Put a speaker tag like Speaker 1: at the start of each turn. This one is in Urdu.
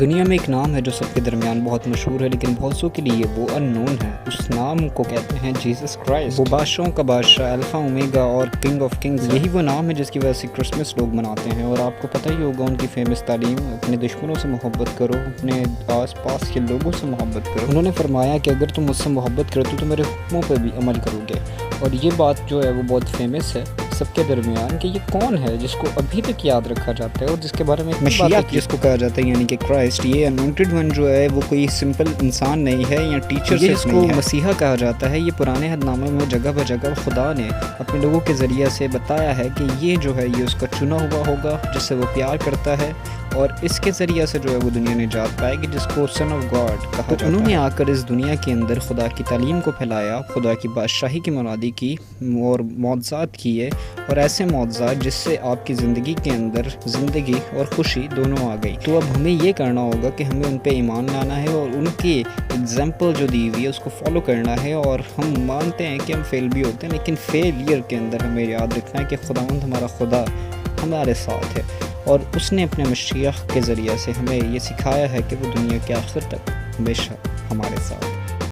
Speaker 1: دنیا میں ایک نام ہے جو سب کے درمیان بہت مشہور ہے لیکن بہت سو کے لیے وہ ان نون ہے۔ اس نام کو کہتے ہیں جیسس کرائسٹ۔ وہ بادشاہوں کا بادشاہ، الفا اومیگا اور کنگ آف کنگز۔ یہی وہ نام ہے جس کی وجہ سے کرسمس لوگ مناتے ہیں، اور آپ کو پتہ ہی ہوگا ان کی فیمس تعلیم، اپنے دشمنوں سے محبت کرو، اپنے آس پاس کے لوگوں سے محبت کرو۔ انہوں نے فرمایا کہ اگر تم مجھ سے محبت کرو تو ميرے حکموں پر بھی عمل کرو گے، اور یہ بات جو ہے وہ بہت فیمس ہے سب کے درمیان کہ یہ کون ہے جس کو ابھی تک یاد رکھا جاتا ہے اور جس کے بارے میں مسیح جس کو کہا جاتا ہے یعنی کہ کرائسٹ، یہ انونٹڈ ون جو ہے وہ کوئی سمپل انسان نہیں ہے یا ٹیچر سے اس کو مسیحا کہا جاتا ہے۔ یہ پرانے عہد نامے میں جگہ بہ جگہ خدا نے اپنے لوگوں کے ذریعے سے بتایا ہے کہ یہ جو ہے یہ اس کا چنا ہوا ہوگا جس سے وہ پیار کرتا ہے، اور اس کے ذریعے سے جو ہے وہ دنیا نجات پائے گی، جس کو سن آف گاڈ کہا جاتا ہے۔ انہوں نے آ کر اس دنیا کے اندر خدا کی تعلیم کو پھیلایا، خدا کی بادشاہی کی منادی کی اور معجزات کیے، اور ایسے معجزات جس سے آپ کی زندگی کے اندر زندگی اور خوشی دونوں آ گئی۔ تو اب ہمیں یہ کرنا ہوگا کہ ہمیں ان پہ ایمان لانا ہے اور ان کی اگزامپل جو دی ہوئی ہے اس کو فالو کرنا ہے، اور ہم مانتے ہیں کہ ہم فیل بھی ہوتے ہیں لیکن فیلئر کے اندر ہمیں یاد رکھنا ہے کہ خداوند ہمارا خدا ہمارے ساتھ ہے، اور اس نے اپنے مسیح کے ذریعے سے ہمیں یہ سکھایا ہے کہ وہ دنیا کے آخر تک ہمیشہ ہمارے ساتھ ہے۔